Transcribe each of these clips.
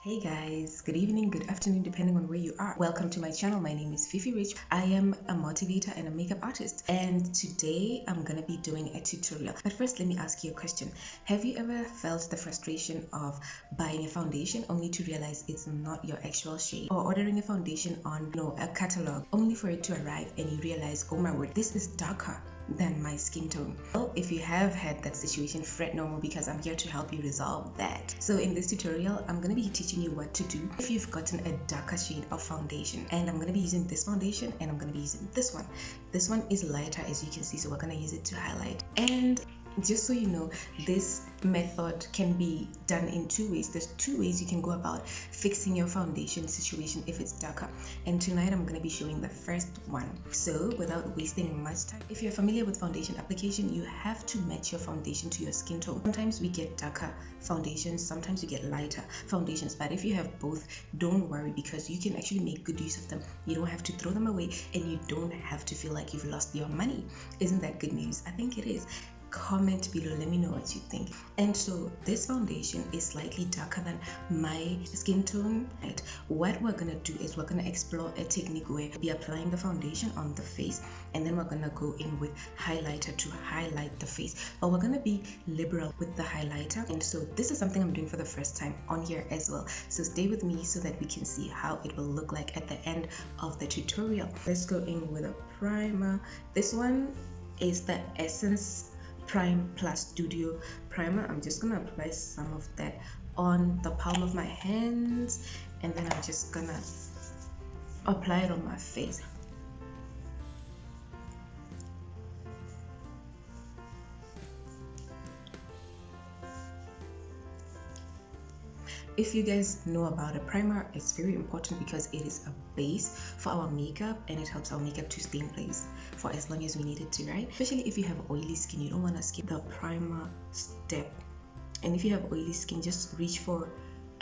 Hey guys, good evening, good afternoon, depending on where you are. Welcome to my channel. My name is Fifi Rich. I am a motivator and a makeup artist, and today I'm gonna be doing a tutorial. But first, let me ask you a question. Have you ever felt the frustration of buying a foundation only to realize it's not your actual shade, or ordering a foundation on a catalog only for it to arrive and you realize, oh my word, this is darker than my skin tone? Well, if you have had that situation, fret no more, because I'm here to help you resolve that. So in this tutorial, I'm going to be teaching you what to do if you've gotten a darker shade of foundation, and I'm going to be using this foundation and I'm going to be using this one. This one is lighter, as you can see, so we're going to use it to highlight. And just so you know, this method can be done in two ways. There's two ways you can go about fixing your foundation situation if it's darker, and tonight I'm going to be showing the first one. So without wasting much time, if you're familiar with foundation application, you have to match your foundation to your skin tone. Sometimes we get darker foundations, sometimes you get lighter foundations, but if you have both, don't worry, because you can actually make good use of them. You don't have to throw them away, and you don't have to feel like you've lost your money. Isn't that good news? I think it is. Comment below, let me know what you think. And so this foundation is slightly darker than my skin tone. Right, what we're gonna do is we're gonna explore a technique where we'll be applying the foundation on the face, and then we're gonna go in with highlighter to highlight the face, but we're gonna be liberal with the highlighter. And so this is something I'm doing for the first time on here as well, so stay with me so that we can see how it will look like at the end of the tutorial. Let's go in with a primer. This one is the Essence Prime Plus Studio Primer. I'm just gonna apply some of that on the palm of my hands, and then I'm just gonna apply it on my face. If you guys know about a primer, it's very important because it is a base for our makeup, and it helps our makeup to stay in place for as long as we need it to, right? Especially if you have oily skin, you don't want to skip the primer step. And if you have oily skin, just reach for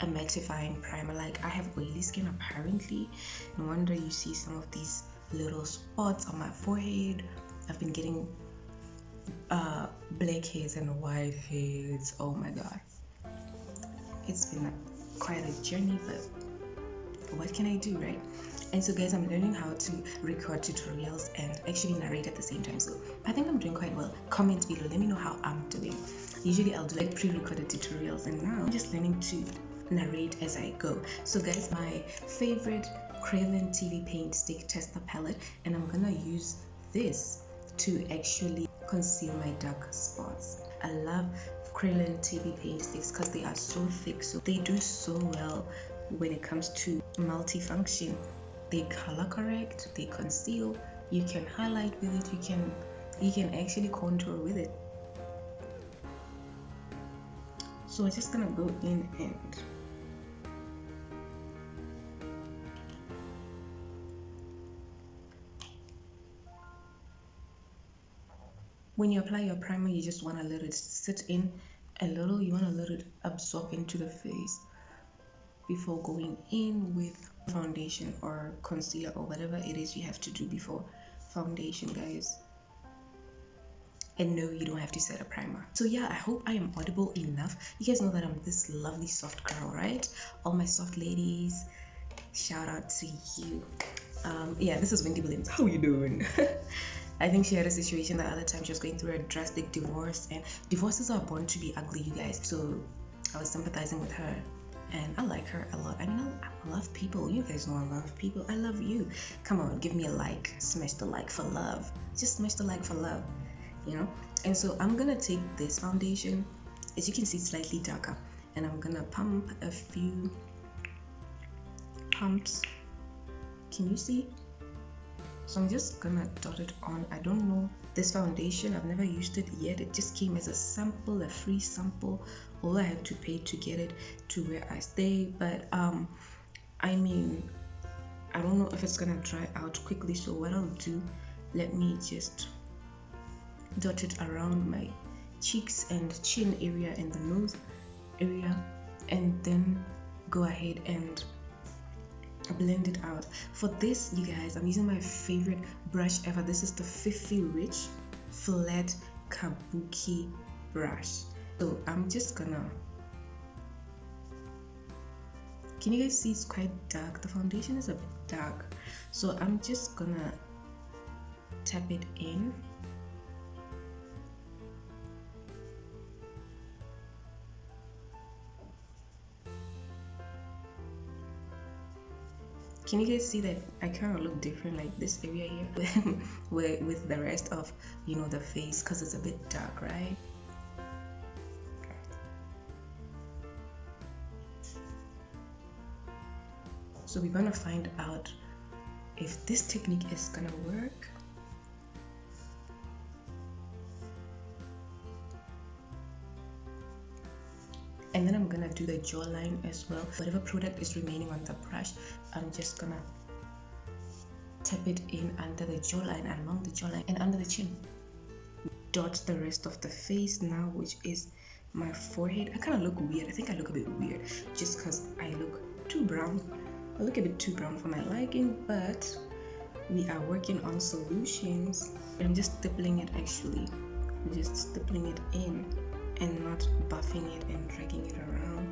a mattifying primer. Like I have oily skin apparently, no wonder you see some of these little spots on my forehead. I've been getting black hairs and white hairs. Oh my god, it's been quite a journey, but what can I do, right? And so guys, I'm learning how to record tutorials and actually narrate at the same time, so I think I'm doing quite well. Comment below, let me know how I'm doing. Usually I'll do like pre-recorded tutorials, and now I'm just learning to narrate as I go. So guys, my favorite Krillin TV paint stick tester palette, and I'm gonna use this to actually conceal my dark spots. I love Krillin TV paint sticks because they are so thick, so they do so well when it comes to multifunction. They color correct, they conceal, you can highlight with it, you can actually contour with it. So we're just gonna go in, and when you apply your primer, you just want to let it sit in a little. You want to let it absorb into the face before going in with foundation or concealer or whatever it is you have to do before foundation, guys. And no, you don't have to set a primer. So yeah, I hope I am audible enough. You guys know that I'm this lovely soft girl, right? All my soft ladies, shout out to you. Yeah, this is Wendy Williams. How you doing? I think she had a situation the other time. She was going through a drastic divorce, and divorces are born to be ugly, you guys. So I was sympathizing with her, and I like her a lot. I mean, I love people. You guys know I love people. I love you. Come on, give me a like. Smash the like for love. Just smash the like for love, you know? And so I'm gonna take this foundation. As you can see, it's slightly darker, and I'm gonna pump a few pumps. Can you see? So I'm just gonna dot it on. I don't know this foundation, I've never used it yet. It just came as a sample, a free sample. All I had to pay to get it to where I stay, but I mean, I don't know if it's gonna dry out quickly. So what I'll do, let me just dot it around my cheeks and chin area and the nose area, and then go ahead and blend it out. For this, you guys, I'm using my favorite brush ever. This is the Fifi Rich flat kabuki brush. So I'm just gonna Can you guys see it's quite dark? The foundation is a bit dark, so I'm just gonna tap it in. Can you guys see that I kind of look different, like this area here with the rest of, you know, the face, because it's a bit dark, right? So we're gonna find out if this technique is gonna work. And then I'm gonna do the jawline as well. Whatever product is remaining on the brush, I'm just gonna tap it in under the jawline, along the jawline, and under the chin. Dot the rest of the face now, which is my forehead. I kind of look weird. I think I look a bit weird just because I look too brown. I look a bit too brown for my liking, but we are working on solutions. I'm just stippling it actually. I'm just stippling it in and not buffing it and dragging it around.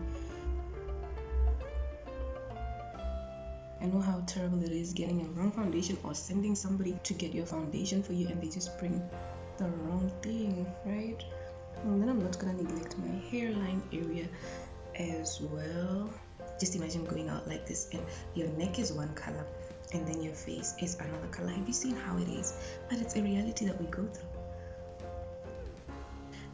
I know how terrible it is getting a wrong foundation or sending somebody to get your foundation for you and they just bring the wrong thing, right? And then I'm not gonna neglect my hairline area as well. Just imagine going out like this and your neck is one color and then your face is another color. Have you seen how it is? But it's a reality that we go through.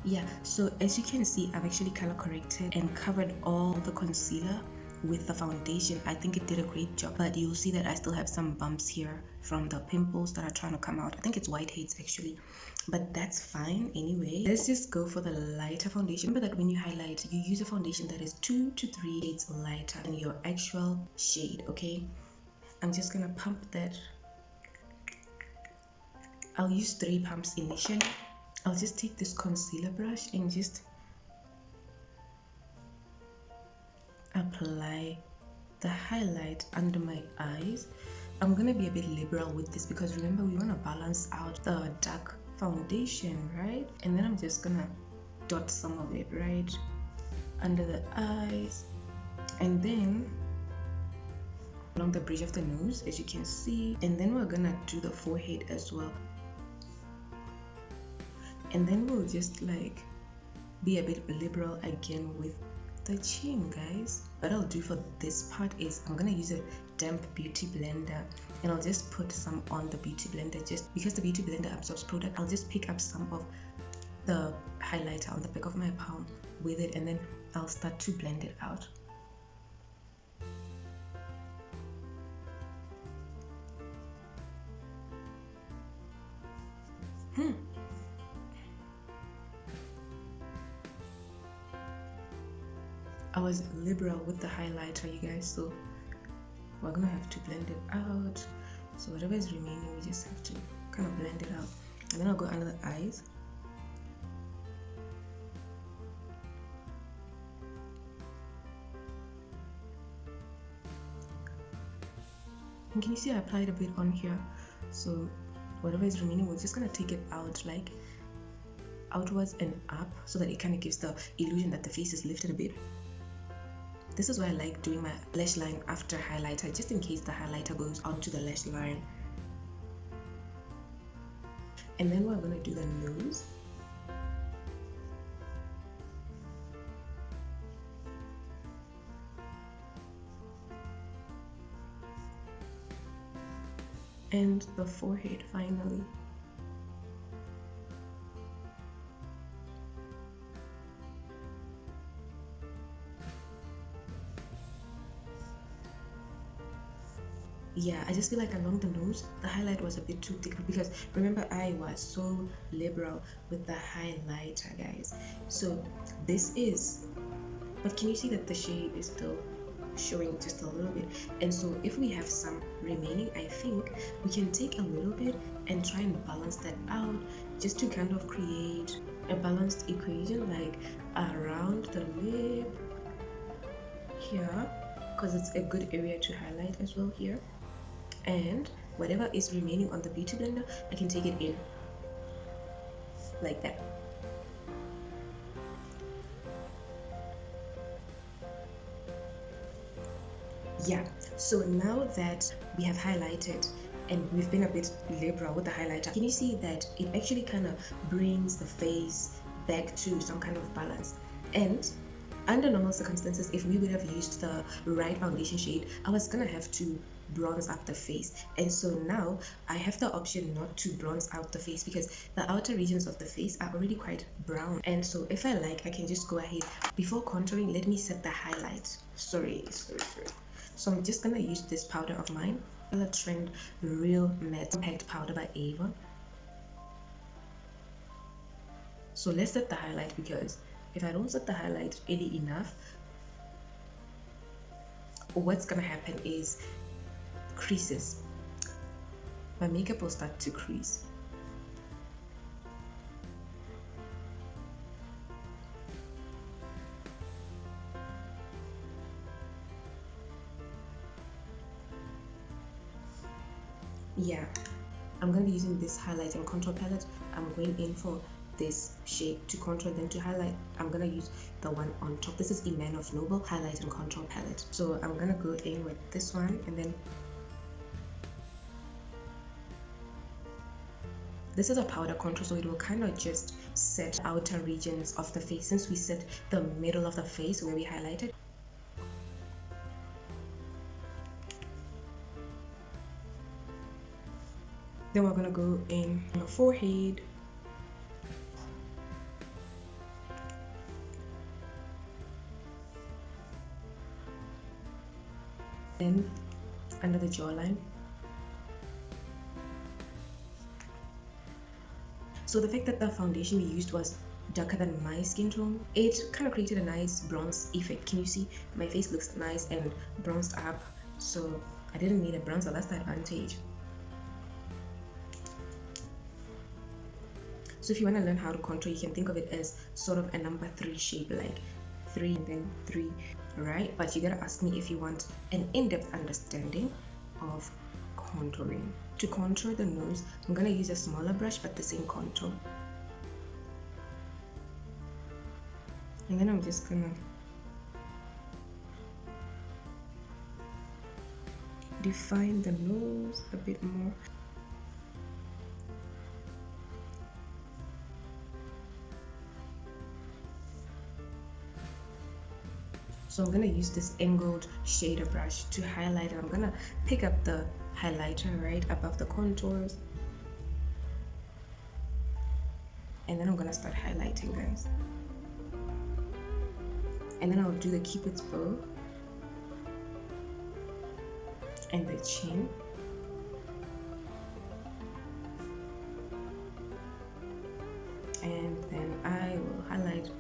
Yeah, so as you can see, I've actually color corrected and covered all the concealer with the foundation. I think it did a great job, but you'll see that I still have some bumps here from the pimples that are trying to come out. I think it's whiteheads actually, but that's fine anyway. Let's just go for the lighter foundation. Remember that when you highlight, you use a foundation that is 2 to 3 shades lighter than your actual shade, okay? I'm just gonna pump that. I'll use 3 pumps initially. I'll just take this concealer brush and just apply the highlight under my eyes. I'm gonna be a bit liberal with this because remember we want to balance out the dark foundation, right? And then I'm just gonna dot some of it right under the eyes and then along the bridge of the nose, as you can see, and then we're gonna do the forehead as well. And then we'll just like be a bit liberal again with the chin, guys. What I'll do for this part is I'm gonna use a damp beauty blender and I'll just put some on the beauty blender. Just because the beauty blender absorbs product, I'll just pick up some of the highlighter on the back of my palm with it and then I'll start to blend it out. I was liberal with the highlighter, you guys, so we're gonna have to blend it out. So whatever is remaining, we just have to kind of blend it out. And then I'll go under the eyes. And can you see I applied a bit on here? So whatever is remaining, we're just gonna take it out like outwards and up so that it kind of gives the illusion that the face is lifted a bit. This is why I like doing my lash line after highlighter, just in case the highlighter goes onto the lash line. And then we're gonna do the nose. And the forehead finally. Yeah, I just feel like along the nose the highlight was a bit too thick because remember I was so liberal with the highlighter, guys. So this is, but can you see that the shade is still showing just a little bit? And so if we have some remaining, I think we can take a little bit and try and balance that out just to kind of create a balanced equation, like around the lip here, because it's a good area to highlight as well here. And whatever is remaining on the beauty blender, I can take it in like that. Yeah, so now that we have highlighted and we've been a bit liberal with the highlighter, can you see that it actually kind of brings the face back to some kind of balance? And under normal circumstances, if we would have used the right foundation shade, I was gonna have to bronze up the face. And so now I have the option not to bronze out the face because the outer regions of the face are already quite brown. And so if I like, I can just go ahead. Before contouring, let me set the highlight. Sorry. So I'm just gonna use this powder of mine, Color Trend Real Matte Compact Powder by Ava. So let's set the highlight, because if I don't set the highlight early enough, what's gonna happen is creases. My makeup will start to crease. Yeah, I'm going to be using this highlight and contour palette. I'm going in for this shade to contour, then to highlight I'm going to use the one on top. This is Iman Noble highlight and contour palette. So I'm going to go in with this one, and then this is a powder contour, so it will kind of just set outer regions of the face, since we set the middle of the face where we highlighted. Then we're gonna go in on the forehead, then under the jawline. So the fact that the foundation we used was darker than my skin tone, it kind of created a nice bronze effect. Can you see my face looks nice and bronzed up? So I didn't need a bronzer, that's the advantage. So if you want to learn how to contour, you can think of it as sort of a number 3 shape, like 3 and then 3, right? But you gotta ask me if you want an in-depth understanding of contouring. To contour the nose, I'm gonna use a smaller brush but the same contour. And then I'm just gonna define the nose a bit more. So I'm gonna use this angled shader brush to highlight it. I'm gonna pick up the highlighter right above the contours, and then I'm gonna start highlighting, guys. And then I'll do the cupid's bow and the chin. And then I will highlight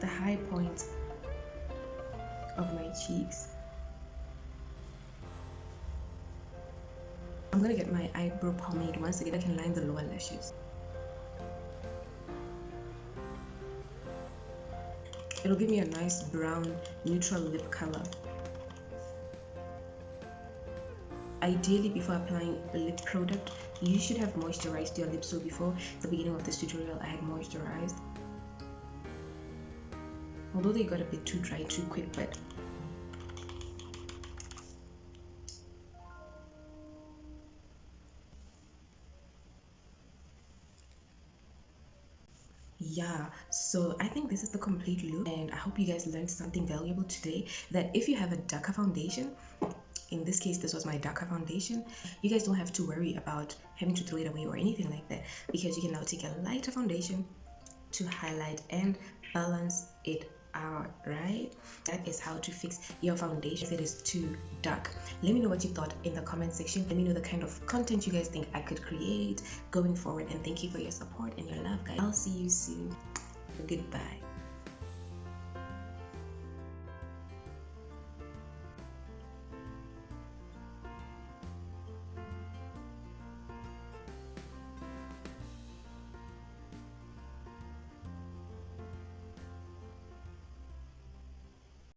the high points of my cheeks. I'm gonna get my eyebrow pomade once again. I can line the lower lashes. It'll give me a nice brown neutral lip color. Ideally, before applying a lip product, you should have moisturized your lips. So before the beginning of this tutorial, I had moisturized. Although they got a bit too dry too quick, but yeah, so I think this is the complete look, and I hope you guys learned something valuable today, that if you have a darker foundation, in this case this was my darker foundation, you guys don't have to worry about having to throw it away or anything like that, because you can now take a lighter foundation to highlight and balance it out, right? That is how to fix your foundation if it is too dark. Let me know what you thought in the comment section. Let me know the kind of content you guys think I could create going forward, and thank you for your support and your love, guys. I'll see you soon. Goodbye.